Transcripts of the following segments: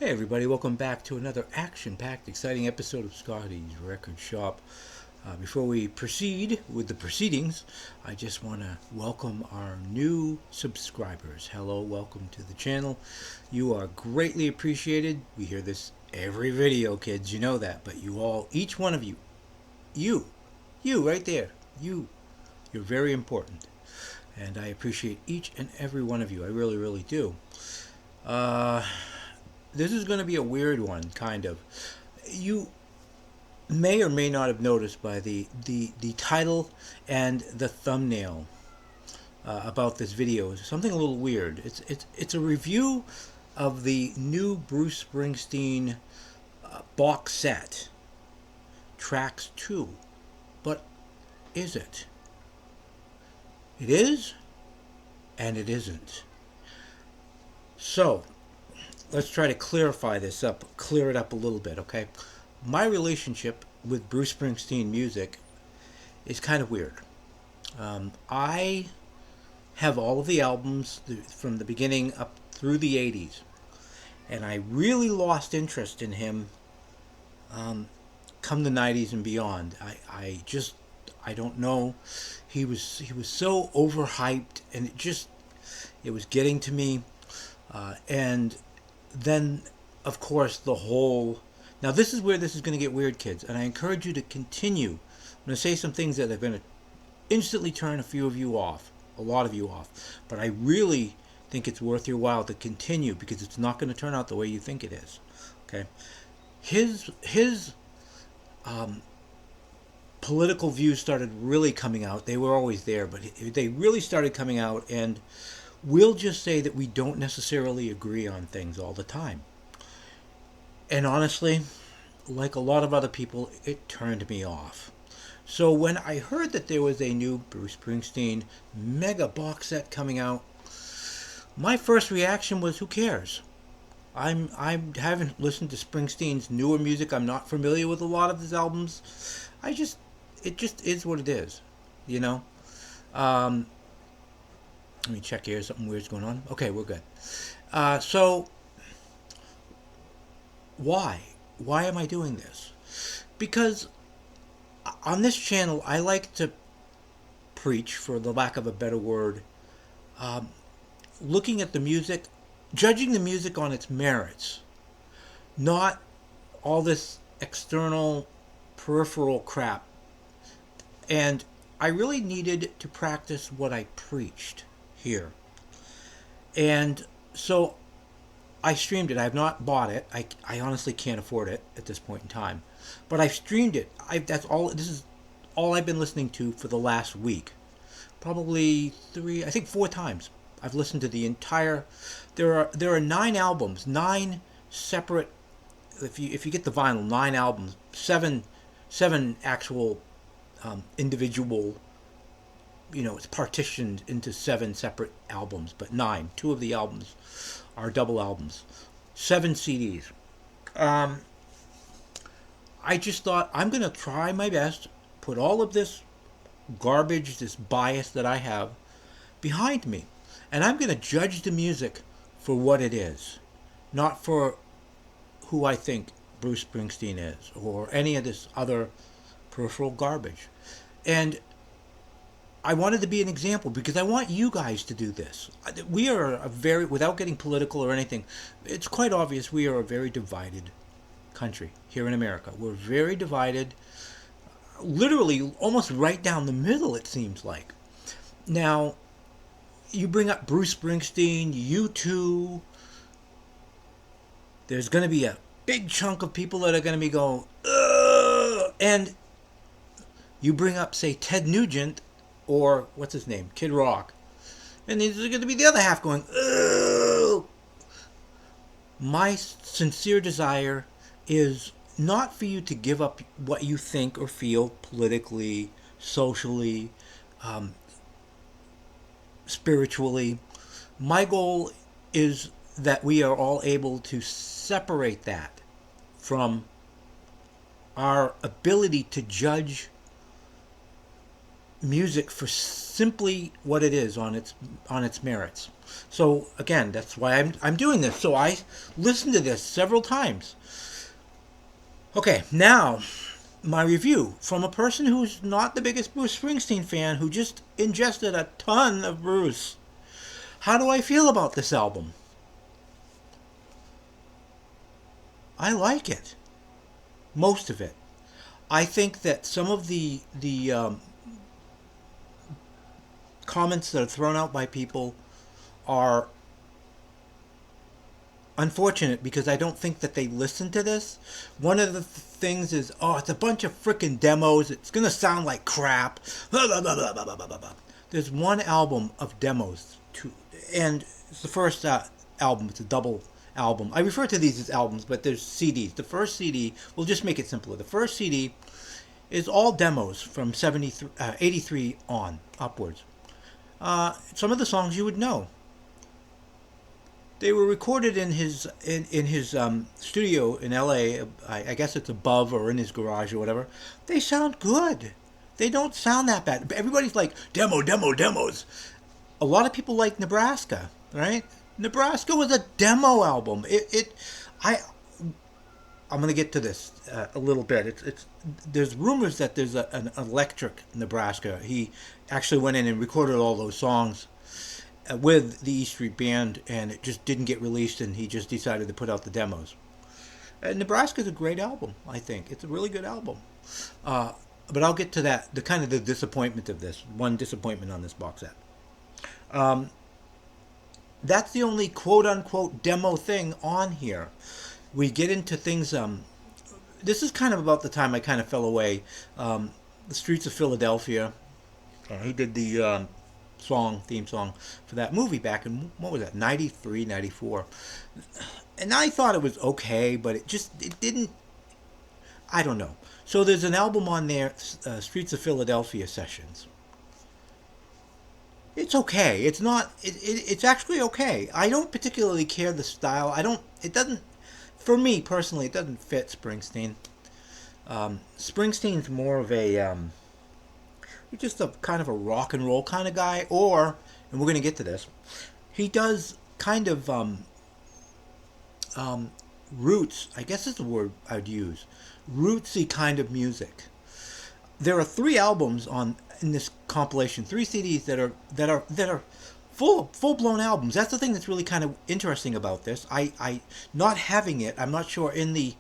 Hey everybody, welcome back to another action-packed, exciting episode of Scotty's Record Shop. Before we proceed with the proceedings, I just want to welcome our new subscribers. Hello, welcome to the channel. You are greatly appreciated. We hear this every video, kids, you know that. But you all, each one of you, you right there, you're very important. And I appreciate each and every one of you. I really, really do. This is going to be a weird one, kind of. You may or may not have noticed by the title and the thumbnail about this video is something a little weird. It's a review of the new Bruce Springsteen box set, Tracks 2. But is it? It is, and it isn't. So, let's try to clarify this up, clear it up a little bit, okay? My relationship with Bruce Springsteen music is kind of weird. I have all of the albums from the beginning up through the 80s, and I really lost interest in him come the 90s and beyond. I don't know. He was so overhyped, and it was getting to me, and then, of course, the whole... Now, this is where this is going to get weird, kids, and I encourage you to continue. I'm going to say some things that are going to instantly turn a few of you off, a lot of you off, but I really think it's worth your while to continue because it's not going to turn out the way you think it is, okay? His political views started really coming out. They were always there, but they really started coming out, and we'll just say that we don't necessarily agree on things all the time. And honestly, like a lot of other people, it turned me off. So when I heard that there was a new Bruce Springsteen mega box set coming out, my first reaction was, who cares? I haven't listened to Springsteen's newer music. I'm not familiar with a lot of his albums. It just is what it is, you know? Let me check here. Something weird's going on. Okay, we're good. So, why? Why am I doing this? Because on this channel, I like to preach, for the lack of a better word, looking at the music, judging the music on its merits, not all this external, peripheral crap. And I really needed to practice what I preached here. And so I streamed it. I have not bought it. I honestly can't afford it at this point in time. But I've streamed it. This is all I've been listening to for the last week. Probably 4 times. I've listened to the entire... There are 9 albums, 9 separate... If you get the vinyl, 9 albums, 7 actual individual... it's partitioned into 7 separate albums, but 9. 2 of the albums are double albums. 7 CDs. I just thought, I'm going to try my best, put all of this garbage, this bias that I have behind me. And I'm going to judge the music for what it is, not for who I think Bruce Springsteen is, or any of this other peripheral garbage. And I wanted to be an example because I want you guys to do this. We are without getting political or anything, it's quite obvious we are a very divided country here in America. We're very divided, literally almost right down the middle, it seems like. Now, you bring up Bruce Springsteen, U2, there's going to be a big chunk of people that are going to be going, ugh! And you bring up, say, Ted Nugent, or, what's his name, Kid Rock. And there's going to be the other half going, ugh! My sincere desire is not for you to give up what you think or feel politically, socially, spiritually. My goal is that we are all able to separate that from our ability to judge music for simply what it is on its merits. So again, that's why I'm doing this. So I listened to this several times. Okay, now my review from a person who's not the biggest Bruce Springsteen fan, who just ingested a ton of Bruce. How do I feel about this album? I like it. Most of it. I think that some of the comments that are thrown out by people are unfortunate because I don't think that they listen to this. One of the things is, oh, it's a bunch of freaking demos. It's going to sound like crap. There's one album of demos, and it's the first album. It's a double album. I refer to these as albums, but there's CDs. The first CD, we'll just make it simpler. The first CD is all demos from 83 on upwards. Some of the songs you would know. They were recorded in his studio in L.A. I guess it's above or in his garage or whatever. They sound good. They don't sound that bad. Everybody's like demos. A lot of people like Nebraska, right? Nebraska was a demo album. I'm going to get to this a little bit. There's rumors that there's an electric Nebraska. He actually went in and recorded all those songs with the E Street Band, and it just didn't get released, and he just decided to put out the demos. Nebraska's a great album, I think. It's a really good album. But I'll get to that, the disappointment of this. One disappointment on this box set. That's the only quote-unquote demo thing on here. We get into things... this is kind of about the time I kind of fell away. The Streets of Philadelphia. He did the... theme song for that movie back in, what was that, 93, 94. And I thought it was okay, but it didn't, I don't know. So there's an album on there, Streets of Philadelphia Sessions. It's okay. It's not, it's actually okay. I don't particularly care the style. It doesn't, for me personally, it doesn't fit Springsteen. Springsteen's more of a, just a kind of a rock and roll kind of guy, and we're going to get to this, he does kind of roots, I guess is the word I'd use, rootsy kind of music. There are 3 albums in this compilation, 3 CDs that are full blown albums. That's the thing that's really kind of interesting about this. I not having it, I'm not sure in the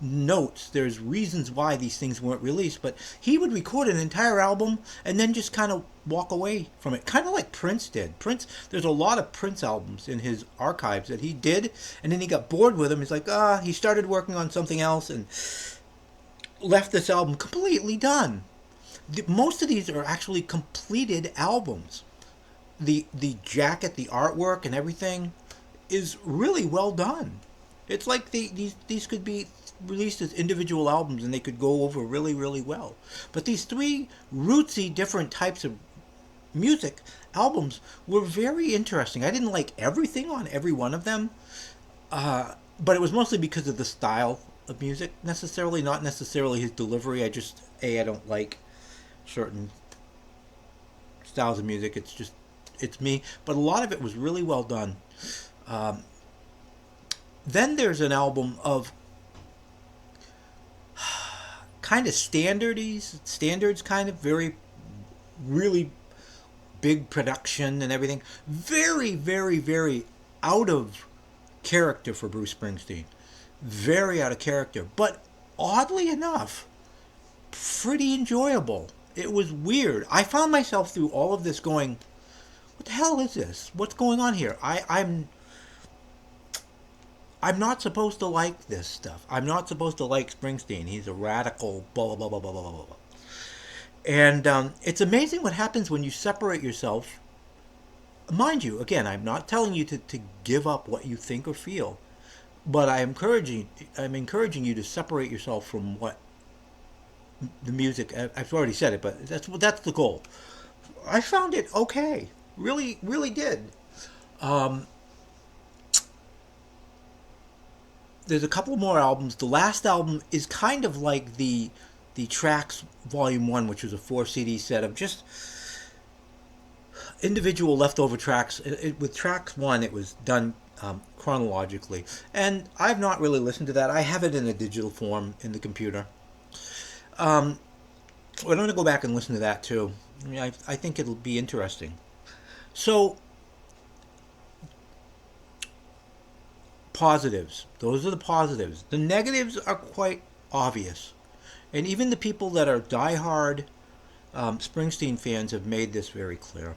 notes there's reasons why these things weren't released, but he would record an entire album and then just kind of walk away from it, kind of like Prince did. There's a lot of Prince albums in his archives that he did, and then he got bored with them. He's like, he started working on something else and left this album completely done. Most of these are actually completed albums. The jacket, the artwork, and everything is really well done. It's like these could be released as individual albums and they could go over really, really well. But these 3 rootsy different types of music albums were very interesting. I didn't like everything on every one of them, but it was mostly because of the style of music, not necessarily his delivery. I don't like certain styles of music. It's me. But a lot of it was really well done. Then there's an album of kind of standards, kind of very, really big production and everything. Very, very, very out of character for Bruce Springsteen. Very out of character. But oddly enough, pretty enjoyable. It was weird. I found myself through all of this going, what the hell is this? What's going on here? I'm not supposed to like this stuff. I'm not supposed to like Springsteen. He's a radical, blah, blah, blah, blah, blah, blah, blah. And it's amazing what happens when you separate yourself. Mind you, again, I'm not telling you to give up what you think or feel, but I'm encouraging you to separate yourself from what the music. I've already said it, but that's the goal. I found it okay. Really, really did. There's a couple more albums. The last album is kind of like the the Tracks Volume 1, which was a 4 CD set of just individual leftover tracks. With Tracks 1, it was done chronologically. And I've not really listened to that. I have it in a digital form in the computer. I'm going to go back and listen to that too. I mean, I think it'll be interesting. So, positives. Those are the positives. The negatives are quite obvious. And even the people that are diehard Springsteen fans have made this very clear.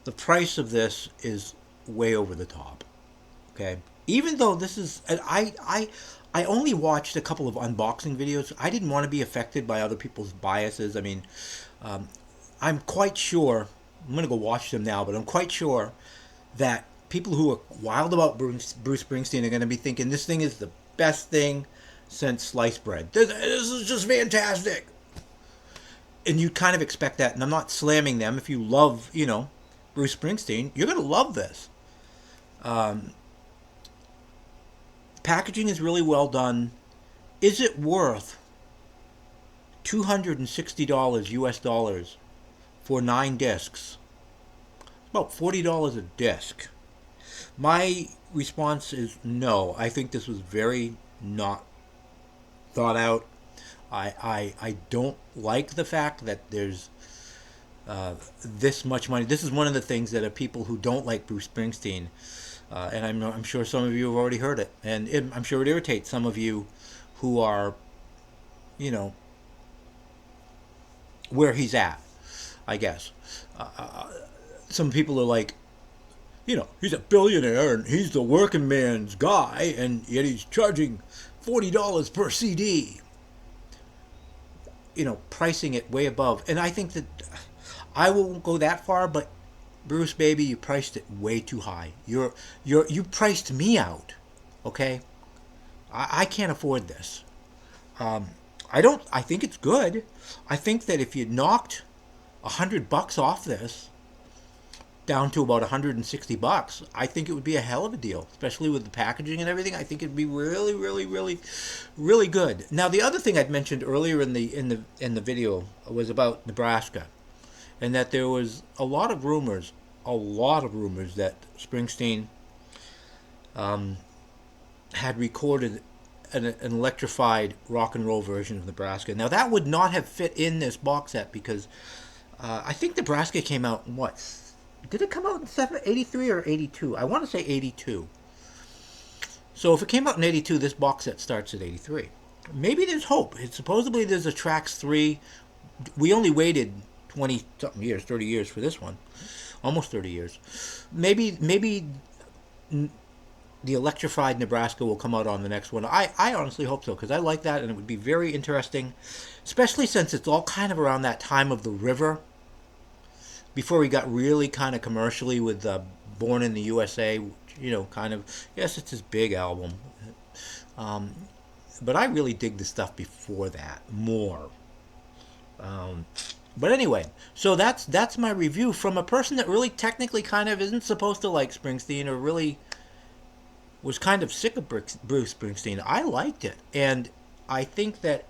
The price of this is way over the top. Okay? Even though this is... I only watched a couple of unboxing videos. I didn't want to be affected by other people's biases. I mean, I'm quite sure... I'm going to go watch them now, but I'm quite sure that people who are wild about Bruce Springsteen are going to be thinking this thing is the best thing since sliced bread. This is just fantastic. And you kind of expect that. And I'm not slamming them. If you love, Bruce Springsteen, you're going to love this. Packaging is really well done. Is it worth $260 US dollars for 9 discs? About $40 a disc. My response is no. I think this was very not thought out. I don't like the fact that there's this much money. This is one of the things that are people who don't like Bruce Springsteen, and I'm sure some of you have already heard it, and I'm sure it irritates some of you who are, where he's at, I guess. Some people are like, he's a billionaire and he's the working man's guy, and yet he's charging $40 per CD. Pricing it way above. And I think that I won't go that far, but Bruce, baby, you priced it way too high. You priced me out. Okay? I can't afford this. I think it's good. I think that if you knocked $100 off this down to about $160, I think it would be a hell of a deal, especially with the packaging and everything. I think it'd be really, really, really, really good. Now, the other thing I'd mentioned earlier in the video was about Nebraska, and that there was a lot of rumors that Springsteen had recorded an electrified rock and roll version of Nebraska. Now, that would not have fit in this box set because I think Nebraska came out in what? Did it come out in 83 or 82? I want to say 82. So if it came out in 82, this box set starts at 83. Maybe there's hope. Supposedly there's a Tracks 3. We only waited 20-something years, 30 years for this one. Almost 30 years. Maybe the electrified Nebraska will come out on the next one. I honestly hope so, because I like that, and it would be very interesting, especially since it's all kind of around that time of the river, before he got really kind of commercially with Born in the USA, kind of, yes, it's his big album. But I really dig the stuff before that more. But anyway, so that's my review from a person that really technically kind of isn't supposed to like Springsteen, or really was kind of sick of Bruce Springsteen. I liked it, and I think that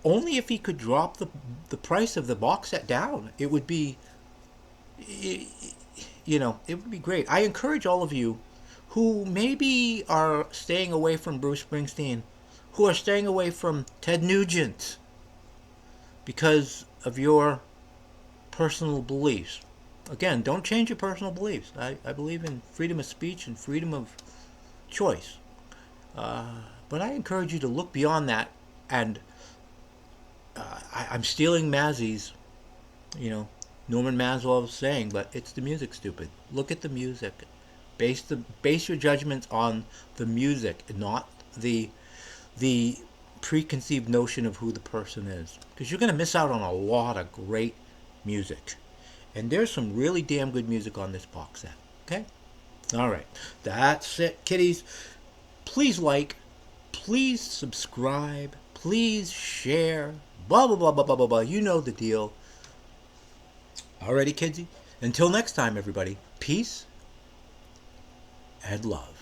only if he could drop the price of the box set down, it would be, it would be great. I encourage all of you who maybe are staying away from Bruce Springsteen, who are staying away from Ted Nugent because of your personal beliefs. Again, don't change your personal beliefs. I believe in freedom of speech and freedom of choice. But I encourage you to look beyond that, and I'm stealing Mazzy's, Norman Maswell's saying, but it's the music, stupid. Look at the music. Base your judgments on the music, not the preconceived notion of who the person is. Because you're going to miss out on a lot of great music. And there's some really damn good music on this box set. Okay? Alright. That's it, kiddies. Please like. Please subscribe. Please share. Blah, blah, blah, blah, blah, blah, blah. You know the deal. Alrighty, kidsy. Until next time, everybody. Peace and love.